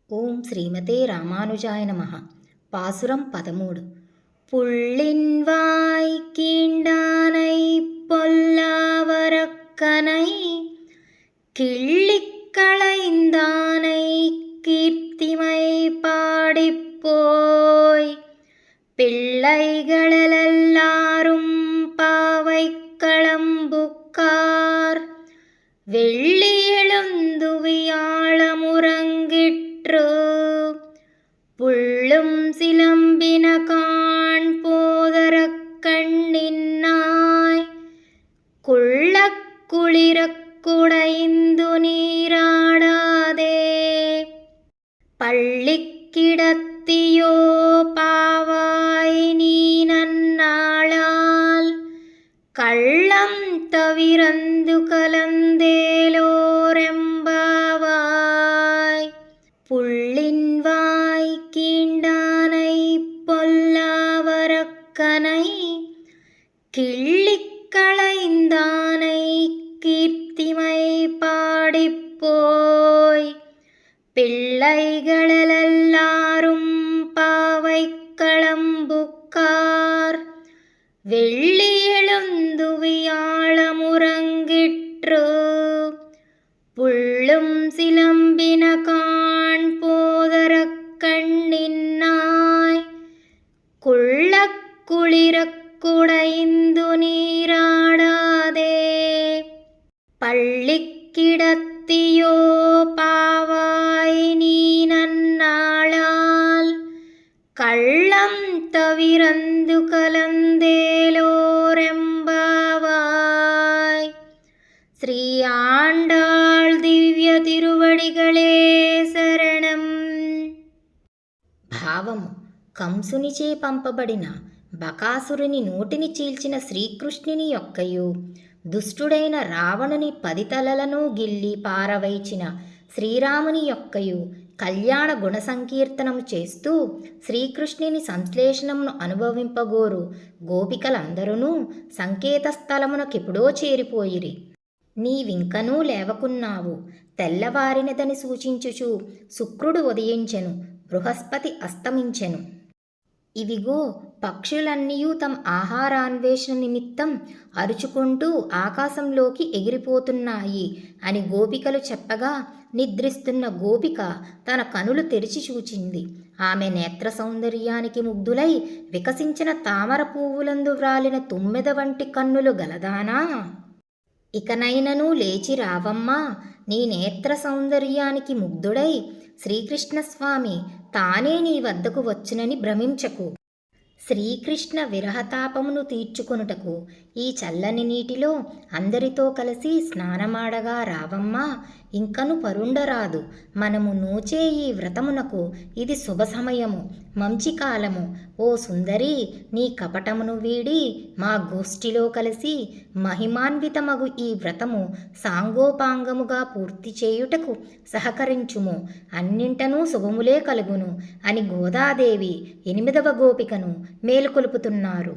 ஓம் ஸ்ரீமதே ராமானுஜாய நமः. பாசுரம் 13. புள்ளின்வாய் கீண்டானை பொல்லாவரக்கனை கிள்ளிக் களைந்தானை கீர்த்திமை பாடிப்போய் பிள்ளைகளெல்லாரும் பாவைக் களம்புக்கார் வெள்ளி எழுந்துவியாழமுறங்கிற்று புள்ளும் சிலம்பின காண் போதரக் கண்ணின்னாய் குள்ளக் குளிரக் குடைந்து நீராடாதே பள்ளிக்கிடத்தியோ பாவாய் நீ நன்னாளால் கள்ளம் தவிரந்து கலந்தேலோரெம்பாவாய் புள்ளின்வாய் கீண்டானை பொல்லாவரக்கனை கிள்ளிக் களைந்தானை கீர்த்திமை பாடிப்போய் பிள்ளைகளெல்லாரும் பாவைக் களம்புக்கார் வெள்ளி எழுந்துவியாழமுறங்கிற்று புள்ளும் சிலம்பின காண் போதரக் கண்ணின்னாய் குள்ளக் குளிரக் குடைந்து நீராடாதே பள்ளிக்கிடத்தியோ பாவாய் நீ நன்னாளால் கள்ளம் தவிரந்து கலந்தேலோரெம்பாவாய். ஸ்ரீ ஆண்டாள் దివ్య తిరువడిகளே శరణం. భావము: కంసునిచే పంపబడిన బకాసురుని నోటిని చీల్చిన శ్రీకృష్ణుని యొక్కయు దుష్టుడైన రావణుని 10 తలలను గిల్లి పారవైచిన శ్రీరాముని యొక్కయు కళ్యాణ గుణ సంకీర్తనము చేస్తూ శ్రీకృష్ణుని సంశ్లేషణమును అనుభవింపగోరు గోపికలందరూ సంకేత స్థలమునకెప్పుడో చేరిపోయిరి. నీవింకనూ లేవకున్నావు. తెల్లవారినదని సూచించుచు శుక్రుడు ఉదయించెను, బృహస్పతి అస్తమించెను. ఇవిగో పక్షులన్నీయూ తమ ఆహారాన్వేషణ నిమిత్తం అరుచుకుంటూ ఆకాశంలోకి ఎగిరిపోతున్నాయి అని గోపికలు చెప్పగా నిద్రిస్తున్న గోపిక తన కనులు తెరిచి చూచింది. ఆమె నేత్ర సౌందర్యానికి ముగ్ధులై వికసించిన తామర పువ్వులందు వ్రాలిన తుమ్మెద వంటి కన్నులు గలదానా, ఇకనైనను లేచి రావమ్మా. నీ నేత్ర సౌందర్యానికి ముగ్ధుడై శ్రీకృష్ణస్వామి తానే నీ వద్దకు వచ్చునని భ్రమించకు. శ్రీకృష్ణ విరహతాపమును తీర్చుకొనుటకు ఈ చల్లని నీటిలో అందరితో కలిసి స్నానమాడగా రావమ్మా. ఇంకను పరుండరాదు. మనము నోచే ఈ వ్రతమునకు ఇది శుభ సమయము, మంచి కాలము. ఓ సుందరి, నీ కపటమును వీడి మా గోష్ఠిలో కలిసి మహిమాన్వితమగు ఈ వ్రతము సాంగోపాంగముగా పూర్తి చేయుటకు సహకరించుము. అన్నింటనూ శుభములే కలుగును అని గోదాదేవి 8వ గోపికను మేలుకొలుపుతున్నారు.